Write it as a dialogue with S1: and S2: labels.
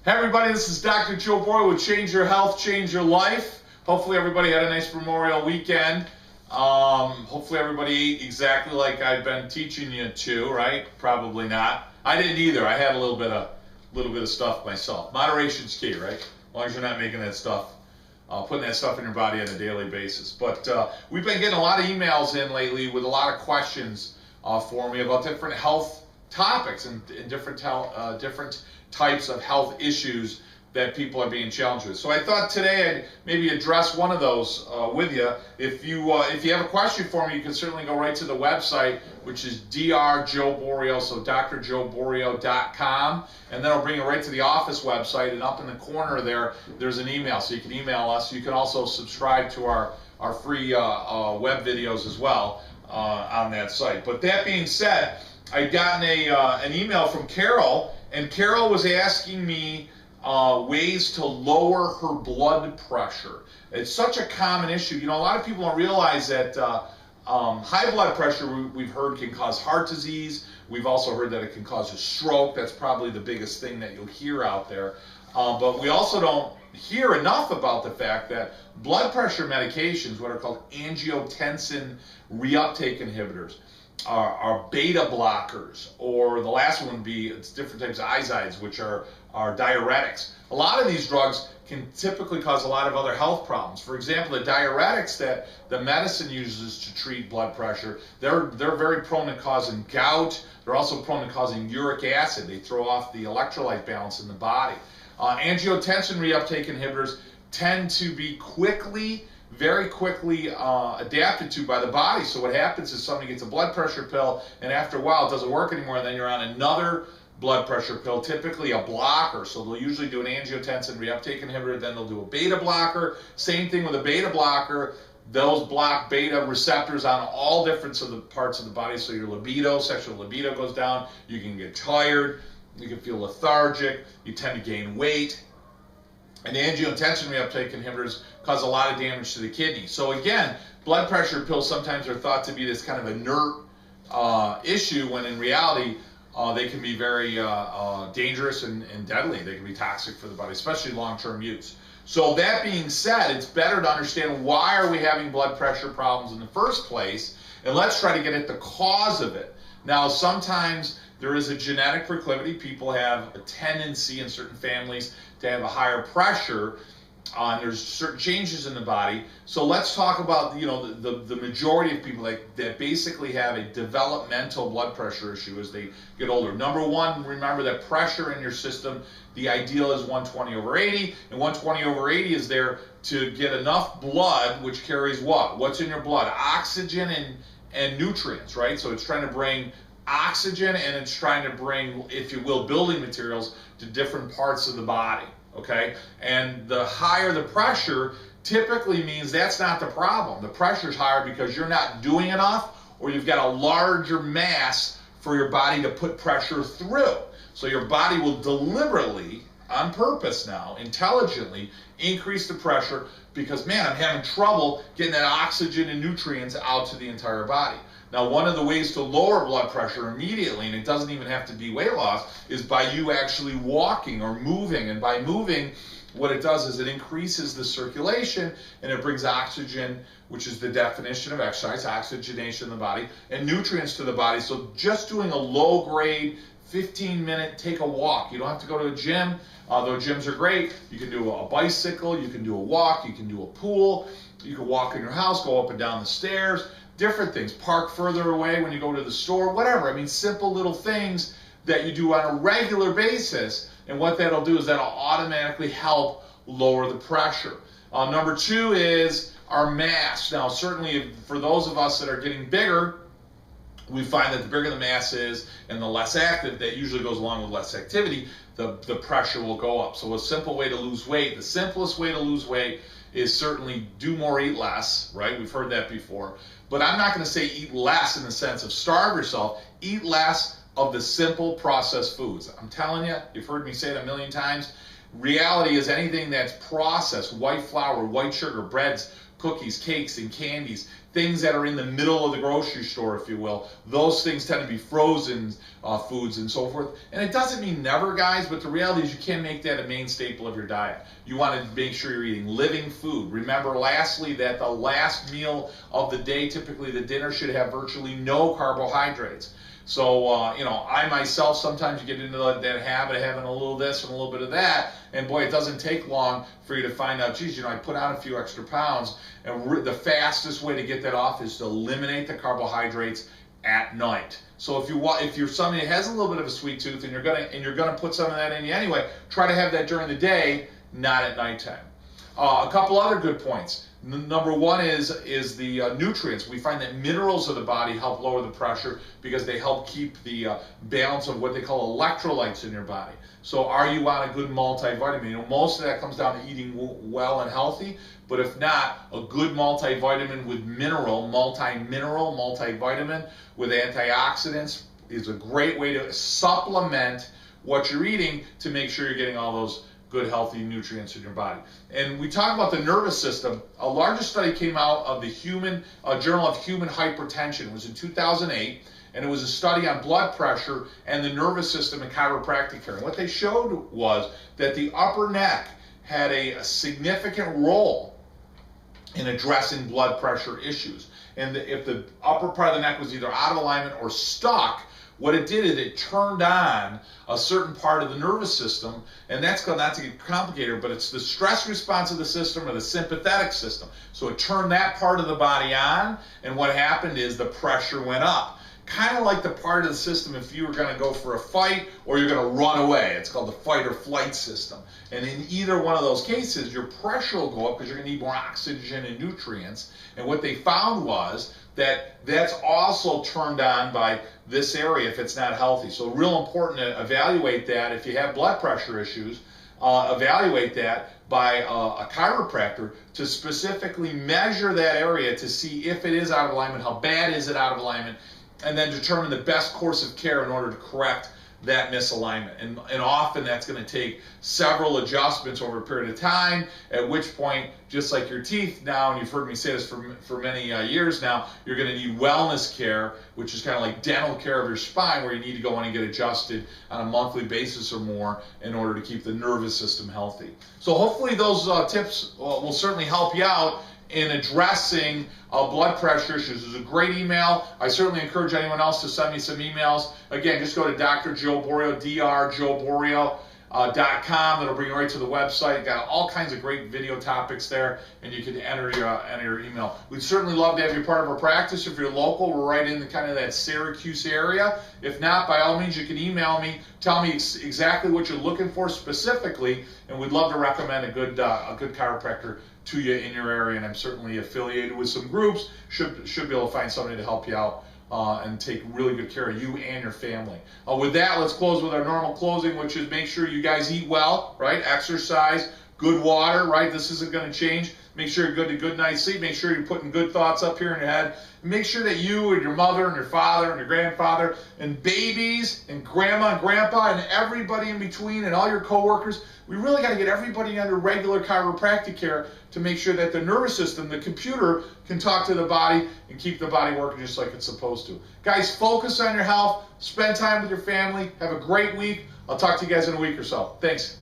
S1: Hey everybody, this is Dr. Joe Borio with Change Your Health, Change Your Life. Hopefully everybody had a nice Memorial weekend. Hopefully everybody ate exactly like I've been teaching you to, right? Probably not. I didn't either. I had a little bit of stuff myself. Moderation's key, right? As long as you're not making that stuff, putting that stuff in your body on a daily basis. But we've been getting a lot of emails in lately with a lot of questions for me about different health topics and different types of health issues that people are being challenged with. So I thought today I'd maybe address one of those with you. If you have a question for me, you can certainly go right to the website, which is Dr. Joe Borio, so drjoeborio.com, and then I'll bring you right to the office website, and up in the corner there's an email, so you can email us. You can also subscribe to our free web videos as well on that site. But that being said, I'd gotten an email from Carol, and Carol was asking me ways to lower her blood pressure. It's such a common issue. You know, a lot of people don't realize that high blood pressure, we've heard, can cause heart disease. We've also heard that it can cause a stroke. That's probably the biggest thing that you'll hear out there. But we also don't hear enough about the fact that blood pressure medications, what are called angiotensin reuptake inhibitors, are beta blockers, or the last one would be, it's different types of IZIDs, which are diuretics. A lot of these drugs can typically cause a lot of other health problems. For example, the diuretics that the medicine uses to treat blood pressure, they're very prone to causing gout. They're also prone to causing uric acid. They throw off the electrolyte balance in the body. Angiotensin reuptake inhibitors tend to be very quickly adapted to by the body. So what happens is somebody gets a blood pressure pill, and after a while it doesn't work anymore, and then you're on another blood pressure pill, typically a blocker. So they'll usually do an angiotensin reuptake inhibitor, then they'll do a beta blocker. Same thing with a beta blocker. Those block beta receptors on all different parts of the body, so your libido, sexual libido goes down, you can get tired, you can feel lethargic, you tend to gain weight. And angiotensin reuptake inhibitors cause a lot of damage to the kidney. So again, blood pressure pills sometimes are thought to be this kind of inert issue, when in reality they can be very dangerous and deadly. They can be toxic for the body, especially long-term use. So that being said, it's better to understand why are we having blood pressure problems in the first place, and let's try to get at the cause of it. Now, sometimes there is a genetic proclivity. People have a tendency in certain families to have a higher pressure, and there's certain changes in the body. So let's talk about, you know, the majority of people that basically have a developmental blood pressure issue as they get older. Number one, remember that pressure in your system, the ideal is 120/80, and 120/80 is there to get enough blood, which carries what? What's in your blood? Oxygen and nutrients, right? So it's trying to bring oxygen, and it's trying to bring, if you will, building materials to different parts of the body, okay? And the higher the pressure typically means that's not the problem. The pressure's higher because you're not doing enough, or you've got a larger mass for your body to put pressure through. So your body will deliberately, on purpose now, intelligently increase the pressure because, man, I'm having trouble getting that oxygen and nutrients out to the entire body. Now, one of the ways to lower blood pressure immediately, and it doesn't even have to be weight loss, is by you actually walking or moving. And by moving, what it does is it increases the circulation, and it brings oxygen, which is the definition of exercise, oxygenation in the body, and nutrients to the body. So just doing a low-grade 15-minute take a walk. You don't have to go to a gym, though gyms are great. You can do a bicycle, you can do a walk, you can do a pool, you can walk in your house, go up and down the stairs, different things. Park further away when you go to the store, whatever. I mean, simple little things that you do on a regular basis, and what that'll do is that'll automatically help lower the pressure. Number two is our mass. Now, certainly for those of us that are getting bigger, we find that the bigger the mass is and the less active, that usually goes along with less activity, the pressure will go up. So a simple way to lose weight, the simplest way to lose weight is certainly do more, eat less, right? We've heard that before. But I'm not going to say eat less in the sense of starve yourself. Eat less of the simple processed foods. I'm telling you, you've heard me say it a million times. Reality is anything that's processed, white flour, white sugar, breads, cookies, cakes, and candies, things that are in the middle of the grocery store, if you will. Those things tend to be frozen foods and so forth. And it doesn't mean never, guys, but the reality is you can't make that a main staple of your diet. You want to make sure you're eating living food. Remember, lastly, that the last meal of the day, typically the dinner, should have virtually no carbohydrates. So, you know, I myself, sometimes you get into that habit of having a little this and a little bit of that, and boy, it doesn't take long for you to find out, geez, you know, I put on a few extra pounds, and the fastest way to get that off is to eliminate the carbohydrates at night. So if you're somebody that has a little bit of a sweet tooth and you're gonna put some of that in you anyway, try to have that during the day, not at nighttime. A couple other good points. Number one is the nutrients. We find that minerals of the body help lower the pressure because they help keep the balance of what they call electrolytes in your body. So are you on a good multivitamin? You know, most of that comes down to eating well and healthy, but if not, a good multivitamin with multivitamin with antioxidants is a great way to supplement what you're eating to make sure you're getting all those good healthy nutrients in your body. And we talk about the nervous system. A larger study came out of the Journal of Human Hypertension. It was in 2008, and it was a study on blood pressure and the nervous system in chiropractic care. And what they showed was that the upper neck had a significant role in addressing blood pressure issues. And if the upper part of the neck was either out of alignment or stuck, what it did is it turned on a certain part of the nervous system, and that's not to get complicated, but it's the stress response of the system or the sympathetic system. So it turned that part of the body on, and what happened is the pressure went up. Kind of like the part of the system if you were going to go for a fight or you're going to run away. It's called the fight or flight system. And in either one of those cases, your pressure will go up because you're going to need more oxygen and nutrients. And what they found was that that's also turned on by this area if it's not healthy. So real important to evaluate that if you have blood pressure issues, evaluate that by a chiropractor to specifically measure that area to see if it is out of alignment, how bad is it out of alignment, and then determine the best course of care in order to correct that misalignment. And often that's going to take several adjustments over a period of time, at which point, just like your teeth now, and you've heard me say this for many years now, you're going to need wellness care, which is kind of like dental care of your spine, where you need to go in and get adjusted on a monthly basis or more in order to keep the nervous system healthy. So hopefully those tips will certainly help you out in addressing blood pressure issues. There's a great email. I certainly encourage anyone else to send me some emails. Again, just go to Dr. Joe Borio, drjoeborio.com. That'll bring you right to the website. Got all kinds of great video topics there, and you can enter your email. We'd certainly love to have you part of our practice. If you're local, we're right in kind of that Syracuse area. If not, by all means, you can email me. Tell me exactly what you're looking for specifically, and we'd love to recommend a good chiropractor to you in your area. And I'm certainly affiliated with some groups. Should be able to find somebody to help you out and take really good care of you and your family. With that, let's close with our normal closing, which is make sure you guys eat well, right? Exercise, good water, right? This isn't going to change. Make sure you're good to good night's sleep. Make sure you're putting good thoughts up here in your head. Make sure that you and your mother and your father and your grandfather and babies and grandma and grandpa and everybody in between and all your coworkers, we really got to get everybody under regular chiropractic care to make sure that the nervous system, the computer, can talk to the body and keep the body working just like it's supposed to. Guys, focus on your health. Spend time with your family. Have a great week. I'll talk to you guys in a week or so. Thanks.